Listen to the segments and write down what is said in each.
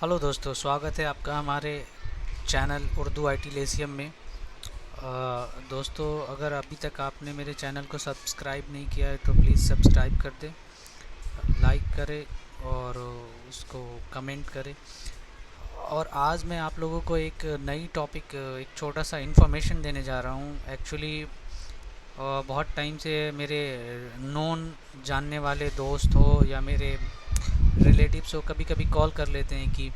Hello दोस्तों, स्वागत है आपका हमारे चैनल उर्दू आईटी लेसियम में। दोस्तों, अगर अभी तक आपने मेरे चैनल को सब्सक्राइब नहीं किया है तो प्लीज़ सब्सक्राइब कर दें, लाइक करें और उसको कमेंट करें। और आज मैं आप लोगों को एक नई टॉपिक, एक छोटा सा इन्फॉर्मेशन देने जा रहा हूँ। एक्चुअली बहुत टाइम से मेरे नॉन जानने वाले दोस्त हो या मेरे रिलेटिव्स हो, कभी कभी कॉल कर लेते हैं कि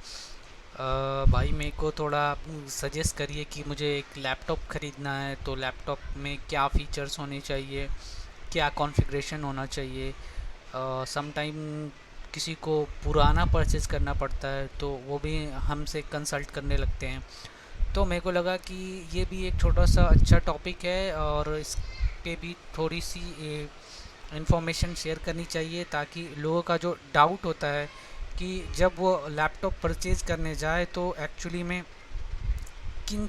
भाई मेरे को थोड़ा सजेस्ट करिए कि मुझे एक लैपटॉप ख़रीदना है, तो लैपटॉप में क्या फ़ीचर्स होने चाहिए, क्या कॉन्फ़िगरेशन होना चाहिए। सम टाइम किसी को पुराना परचेज़ करना पड़ता है तो वो भी हमसे कंसल्ट करने लगते हैं। तो मेरे को लगा कि ये भी एक छोटा सा अच्छा टॉपिक है और इस पे भी थोड़ी सी इंफॉर्मेशन शेयर करनी चाहिए, ताकि लोगों का जो डाउट होता है कि जब वो लैपटॉप परचेज़ करने जाए तो एक्चुअली में किन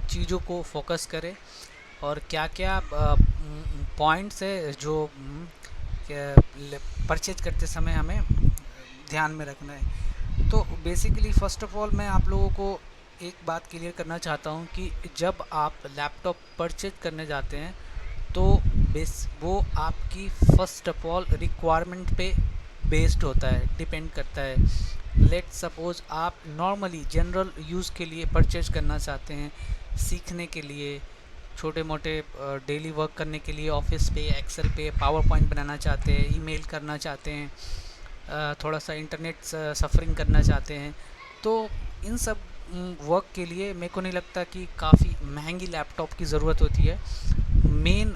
चीज़ों को फोकस करे और क्या क्या पॉइंट्स है जो परचेज करते समय हमें ध्यान में रखना है। तो बेसिकली फ़र्स्ट ऑफ ऑल मैं आप लोगों को एक बात क्लियर करना चाहता हूँ कि जब आप लैपटॉप परचेज करने जाते हैं तो वो आपकी फ़र्स्ट ऑफ ऑल रिक्वायरमेंट पे बेस्ड होता है, डिपेंड करता है। लेट सपोज़ आप नॉर्मली जनरल यूज़ के लिए परचेज करना चाहते हैं, सीखने के लिए, छोटे मोटे डेली वर्क करने के लिए, ऑफिस पे, एक्सेल पे, पावर पॉइंट बनाना चाहते हैं, ईमेल करना चाहते हैं, थोड़ा सा इंटरनेट सफरिंग करना चाहते हैं, तो इन सब वर्क के लिए मेरे को नहीं लगता कि काफ़ी महंगी लैपटॉप की ज़रूरत होती है। मेन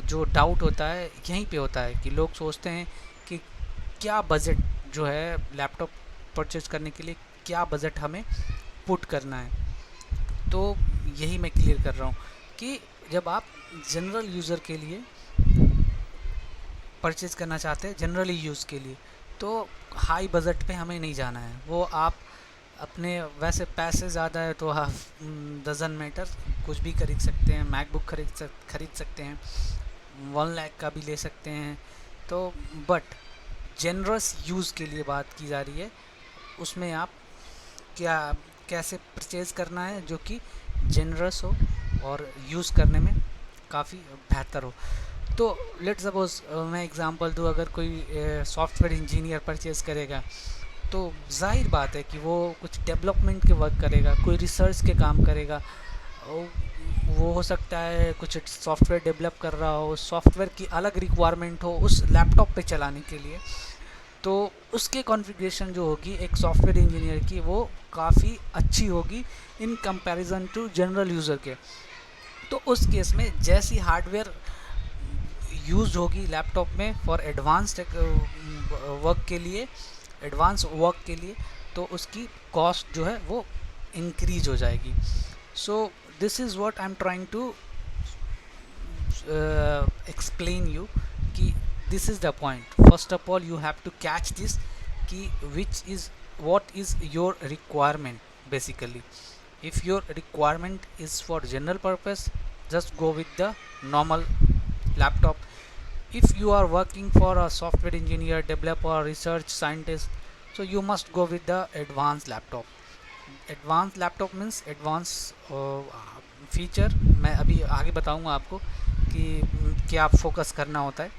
जो डाउट होता है यहीं पे होता है कि लोग सोचते हैं कि क्या बजट जो है लैपटॉप परचेज करने के लिए, क्या बजट हमें पुट करना है। तो यही मैं क्लियर कर रहा हूँ कि जब आप जनरल यूज़र के लिए परचेज़ करना चाहते हैं, जनरली यूज़ के लिए, तो हाई बजट पे हमें नहीं जाना है। वो आप अपने, वैसे पैसे ज़्यादा है तो आप डजन मैटर कुछ भी खरीद सकते हैं, मैकबुक खरीद सकते हैं, 1 लाख का भी ले सकते हैं। तो बट जनरस यूज़ के लिए बात की जा रही है, उसमें आप क्या कैसे परचेज़ करना है जो कि जनरस हो और यूज़ करने में काफ़ी बेहतर हो। तो लेट सपोज मैं एग्ज़ाम्पल दूँ, अगर कोई सॉफ्टवेयर इंजीनियर परचेज़ करेगा तो जाहिर बात है कि वो कुछ डेवलपमेंट के वर्क करेगा, कोई रिसर्च के काम करेगा। वो वो हो सकता है कुछ सॉफ्टवेयर डेवलप कर रहा हो, सॉफ्टवेयर की अलग रिक्वायरमेंट हो उस लैपटॉप पे चलाने के लिए, तो उसके कॉन्फ़िगरेशन जो होगी एक सॉफ्टवेयर इंजीनियर की, वो काफ़ी अच्छी होगी in comparison to general user के। तो उस केस में जैसी हार्डवेयर यूज़ होगी लैपटॉप में फॉर एडवांस वर्क के लिए, एडवांस वर्क के लिए, तो उसकी कॉस्ट जो है वो इंक्रीज हो जाएगी। So this is what I am trying to explain you कि this is the point. First of all you have to catch this कि which is what is your requirement basically. If your requirement is for general purpose, just go with the normal laptop. If you are working for a software engineer, developer, research scientist, so you must go with the advanced laptop. Advanced laptop means advanced feature मैं अभी आगे बताऊंगा आपको कि क्या focus करना होता है।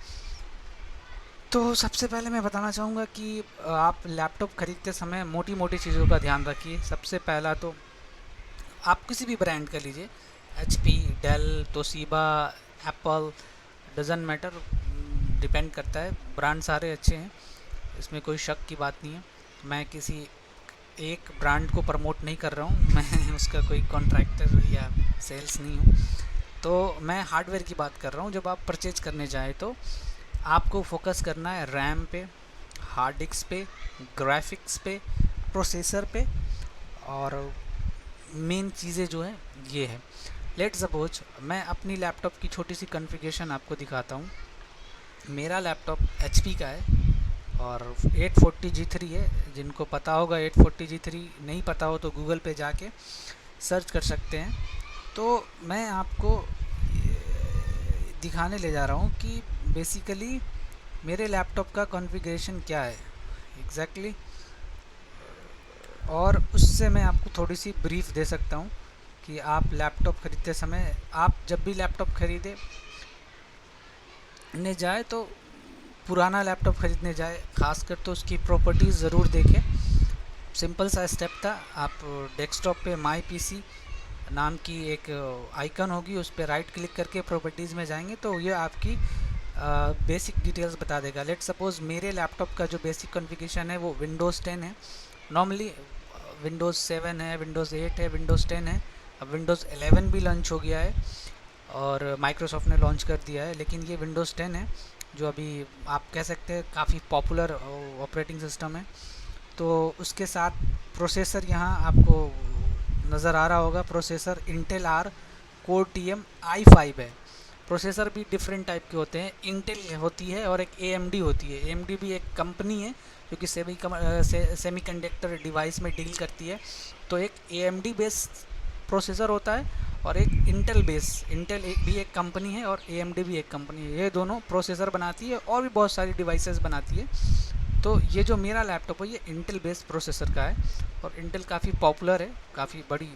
तो सबसे पहले मैं बताना चाहूँगा कि आप लैपटॉप ख़रीदते समय मोटी मोटी चीज़ों का ध्यान रखिए। सबसे पहला तो आप किसी भी ब्रांड का लीजिए, HP, Dell, Toshiba, Apple, doesn't matter, depend करता है, ब्रांड सारे अच्छे हैं, इसमें कोई शक की बात नहीं है। मैं किसी एक ब्रांड को प्रमोट नहीं कर रहा हूँ, मैं उसका कोई कॉन्ट्रैक्टर या सेल्स नहीं हूँ। तो मैं हार्डवेयर की बात कर रहा हूँ। जब आप परचेज करने जाएँ तो आपको फोकस करना है रैम पे, हार्ड डिस्क पे, ग्राफिक्स पे, प्रोसेसर पे, और मेन चीज़ें जो है ये है। लेट सपोज मैं अपनी लैपटॉप की छोटी सी कॉन्फ़िगरेशन आपको दिखाता हूँ। मेरा लैपटॉप HP का है और 840G3 है। जिनको पता होगा 840G3, नहीं पता हो तो गूगल पे जाके सर्च कर सकते हैं। तो मैं आपको दिखाने ले जा रहा हूँ कि बेसिकली मेरे लैपटॉप का कॉन्फ़िगरेशन क्या है एग्जैक्टली। और उससे मैं आपको थोड़ी सी ब्रीफ दे सकता हूँ कि आप लैपटॉप खरीदते समय, आप जब भी लैपटॉप खरीदे ने जाए तो पुराना लैपटॉप खरीदने जाए खासकर तो उसकी प्रॉपर्टीज़ ज़रूर देखें। सिंपल सा स्टेप था, आप डेस्कटॉप पे माई पीसी नाम की एक आइकन होगी, उस पर राइट क्लिक करके प्रॉपर्टीज़ में जाएंगे तो ये आपकी बेसिक डिटेल्स बता देगा। लेट सपोज़ मेरे लैपटॉप का जो बेसिक कॉन्फ़िगरेशन है वो विंडोज़ 10 है। नॉर्मली विंडोज़ 7 है, विंडोज़ 8 है, विंडोज़ 10 है। अब विंडोज़ 11 भी लॉन्च हो गया है और माइक्रोसॉफ्ट ने लॉन्च कर दिया है, लेकिन ये विंडोज़ 10 है जो अभी आप कह सकते हैं काफ़ी पॉपुलर ऑपरेटिंग सिस्टम है। तो उसके साथ प्रोसेसर यहाँ आपको नज़र आ रहा होगा, processor Intel R core TM i5 है। प्रोसेसर भी डिफरेंट टाइप के होते हैं, इंटेल होती है और एक AMD होती है। AMD भी एक कंपनी है जो कि सेमीकंडक्टर डिवाइस में डील करती है। तो एक AMD बेस्ड प्रोसेसर होता है और एक इंटेल बेस, भी एक कंपनी है और AMD भी एक कंपनी है। ये दोनों प्रोसेसर बनाती है और भी बहुत सारी डिवाइसेस बनाती है। तो ये जो मेरा लैपटॉप है ये इंटेल बेस्ड प्रोसेसर का है और इंटेल काफ़ी पॉपुलर है, काफ़ी बड़ी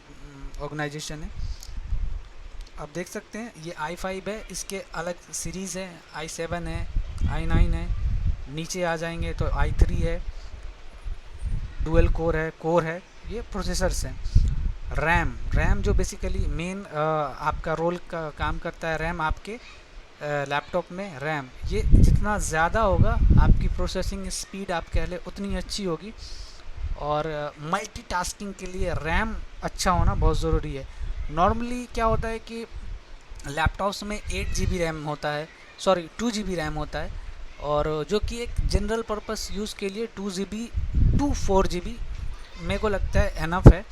ऑर्गेनाइजेशन है। आप देख सकते हैं ये i5 है, इसके अलग सीरीज़ है, i7 है, i9 है। नीचे आ जाएंगे तो i3 है, डुअल कोर है। ये प्रोसेसर्स हैं। रैम जो बेसिकली मेन आपका रोल का काम करता है, रैम आपके लैपटॉप में रैम ये जितना ज़्यादा होगा आपकी प्रोसेसिंग स्पीड आप कह ले उतनी अच्छी होगी। और मल्टीटास्किंग के लिए रैम अच्छा होना बहुत ज़रूरी है। नॉर्मली क्या होता है कि लैपटॉप्स में 8 GB रैम होता है, सॉरी 2 GB रैम होता है, और जो कि एक जनरल पर्पस यूज़ के लिए 4 GB मेरे को लगता है एनफ है।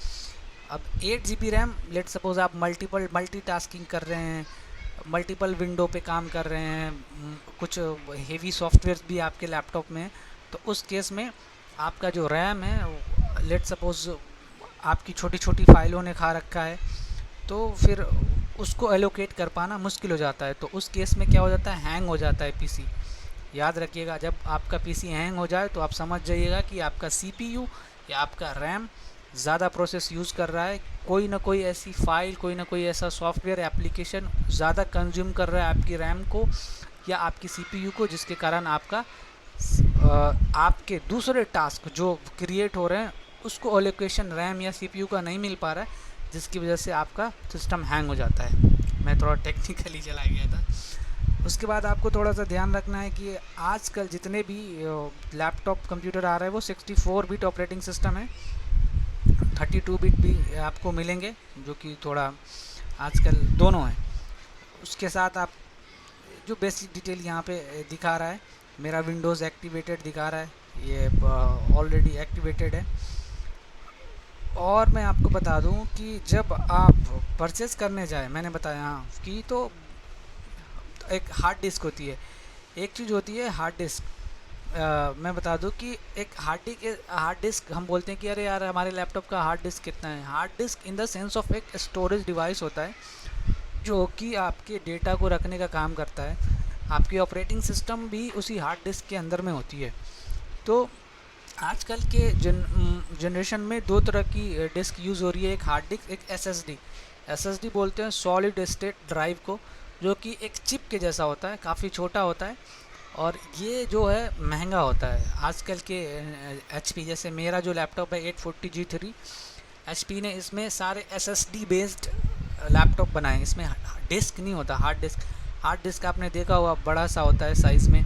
अब 8 GB रैम, लेट सपोज आप मल्टीटास्किंग कर रहे हैं, मल्टीपल विंडो पे काम कर रहे हैं, कुछ हेवी सॉफ्टवेयर भी आपके लैपटॉप में है, तो उस केस में आपका जो रैम है, लेट सपोज आपकी छोटी छोटी फाइलों ने खा रखा है, तो फिर उसको एलोकेट कर पाना मुश्किल हो जाता है। तो उस केस में क्या हो जाता है, हैंग हो जाता है पीसी। याद रखिएगा, जब आपका पीसी हैंग हो जाए तो आप समझ जाइएगा कि आपका CPU या आपका रैम ज़्यादा प्रोसेस यूज़ कर रहा है, कोई ना कोई ऐसी फाइल, कोई ना कोई ऐसा सॉफ्टवेयर एप्लीकेशन ज़्यादा कंज्यूम कर रहा है आपकी रैम को या आपकी CPU को, जिसके कारण आपका आपके दूसरे टास्क जो क्रिएट हो रहे हैं उसको एलोकेशन रैम या CPU का नहीं मिल पा रहा है, जिसकी वजह से आपका सिस्टम हैंग हो जाता है। मैं थोड़ा टेक्निकली चला गया था। उसके बाद आपको थोड़ा सा ध्यान रखना है कि आजकल जितने भी लैपटॉप कंप्यूटर आ रहे हैं वो 64 बिट ऑपरेटिंग सिस्टम है, 32 बिट भी आपको मिलेंगे, जो कि थोड़ा आजकल दोनों हैं। उसके साथ आप जो बेसिक डिटेल यहाँ पे दिखा रहा है, मेरा विंडोज़ एक्टिवेटेड दिखा रहा है, ये ऑलरेडी एक्टिवेटेड है। और मैं आपको बता दूं कि जब आप परचेज़ करने जाए, मैंने बताया हाँ कि तो एक हार्ड डिस्क होती है, एक चीज़ होती है हार्ड डिस्क। मैं बता दूं कि एक हार्ड डिस्क हम बोलते हैं कि अरे यार हमारे लैपटॉप का हार्ड डिस्क कितना है। Hard disk in the sense of एक स्टोरेज डिवाइस होता है जो कि आपके डेटा को रखने का काम करता है। आपकी ऑपरेटिंग सिस्टम भी उसी हार्ड डिस्क के अंदर में होती है। तो आजकल के जनरेशन में दो तरह की डिस्क यूज़ हो रही है, एक हार्ड डिस्क, एक एसएसडी बोलते हैं सॉलिड स्टेट ड्राइव को, जो कि एक चिप के जैसा होता है, काफ़ी छोटा होता है और ये जो है महंगा होता है। आजकल के HP, जैसे मेरा जो लैपटॉप है 840G3, HP ने इसमें सारे SSD बेस्ड लैपटॉप बनाए, इसमें डिस्क नहीं होता, हार्ड डिस्क आपने देखा हुआ बड़ा सा होता है साइज़ में,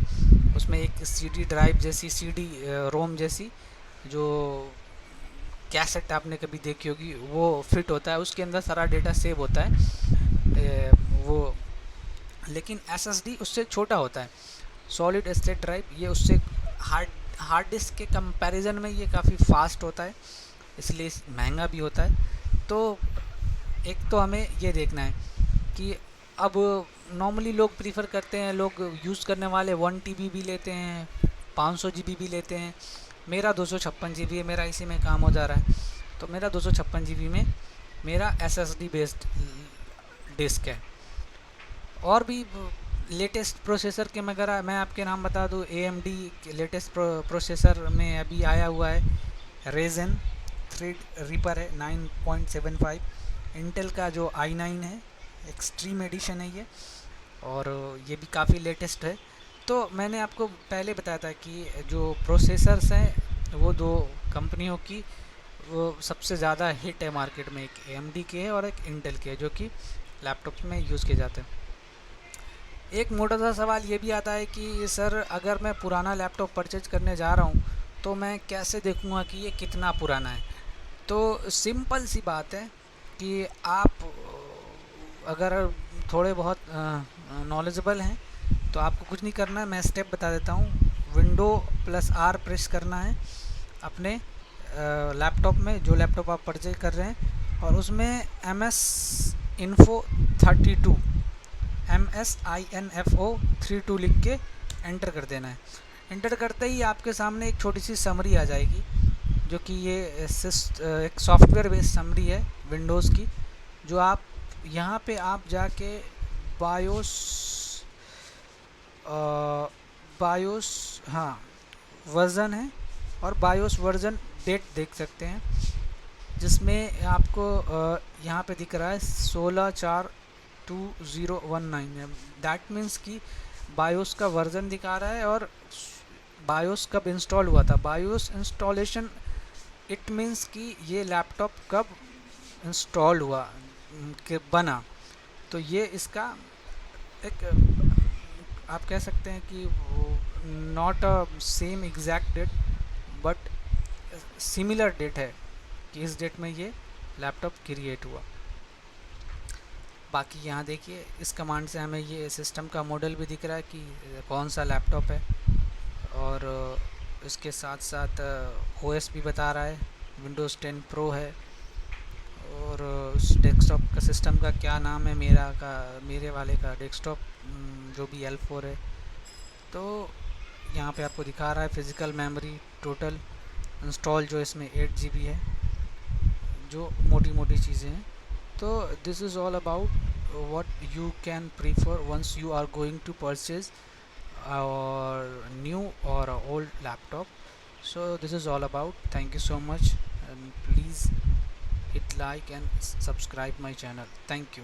उसमें एक CD ड्राइव जैसी, CD रोम जैसी जो कैसेट आपने कभी देखी होगी वो फिट होता है, उसके अंदर सारा डेटा सेव होता है वो। लेकिन SSD उससे छोटा होता है, सॉलिड स्टेट ड्राइव, ये उससे हार्ड डिस्क के कंपैरिजन में ये काफ़ी फास्ट होता है, इसलिए महंगा भी होता है। तो एक तो हमें ये देखना है कि अब नॉर्मली लोग प्रीफर करते हैं, लोग यूज़ करने वाले 1 TB भी लेते हैं, 500 GB भी लेते हैं। मेरा 256 GB है, मेरा इसी में काम हो जा रहा है। तो मेरा 256 GB में मेरा SSD बेस्ड डिस्क है। और भी लेटेस्ट प्रोसेसर के मगर मैं आपके नाम बता दूँ, AMD लेटेस्ट प्रोसेसर में अभी आया हुआ है Ryzen थ्रेड रीपर है 9.75, इंटेल का जो i9 है, एक्सट्रीम एडिशन है ये, और ये भी काफ़ी लेटेस्ट है। तो मैंने आपको पहले बताया था कि जो प्रोसेसर्स हैं वो दो कंपनियों की वो सबसे ज़्यादा हिट है मार्केट में, एक AMD के है और एक इंटेल के है, जो कि लैपटॉप में यूज़ किए जाते हैं। एक मोटा सा सवाल ये भी आता है कि सर अगर मैं पुराना लैपटॉप परचेज करने जा रहा हूँ तो मैं कैसे देखूँगा कि ये कितना पुराना है। तो सिंपल सी बात है कि आप अगर थोड़े बहुत नॉलेजेबल हैं तो आपको कुछ नहीं करना है, मैं स्टेप बता देता हूँ। Windows+R प्रेस करना है अपने लैपटॉप में, जो लैपटॉप आप परचेज कर रहे हैं, और उसमें MSINFO32 लिख के एंटर कर देना है। एंटर करते ही आपके सामने एक छोटी सी समरी आ जाएगी, जो कि ये एक सॉफ्टवेयर बेस्ड समरी है विंडोज़ की, जो आप यहाँ पे आप जाके बायोस हाँ वर्ज़न है, और बायोस वर्ज़न डेट देख सकते हैं, जिसमें आपको यहाँ पे दिख रहा है 16/4/2019 है। दैट मीन्स कि बायोस का वर्ज़न दिखा रहा है और बायोस कब इंस्टॉल हुआ था। बायोस इंस्टॉलेशन इट मीन्स कि ये लैपटॉप कब इंस्टॉल हुआ, के बना। तो ये इसका एक आप कह सकते हैं कि not a same exact date, but similar date है कि इस डेट में ये लैपटॉप क्रिएट हुआ। बाकी यहाँ देखिए इस कमांड से हमें ये सिस्टम का मॉडल भी दिख रहा है कि कौन सा लैपटॉप है, और इसके साथ साथ OS भी बता रहा है, Windows 10 Pro है, और उस डेस्कटॉप का सिस्टम का क्या नाम है, मेरे वाले का डेस्कटॉप जो भी L4 है। तो यहाँ पे आपको दिखा रहा है फिज़िकल मेमोरी टोटल इंस्टॉल, जो इसमें 8 GB है, जो मोटी मोटी चीज़ें हैं। तो this is all about what you can prefer once you are going to purchase or new or a old laptop. So this is all about. Thank you so much, and please hit like and subscribe my channel. Thank you.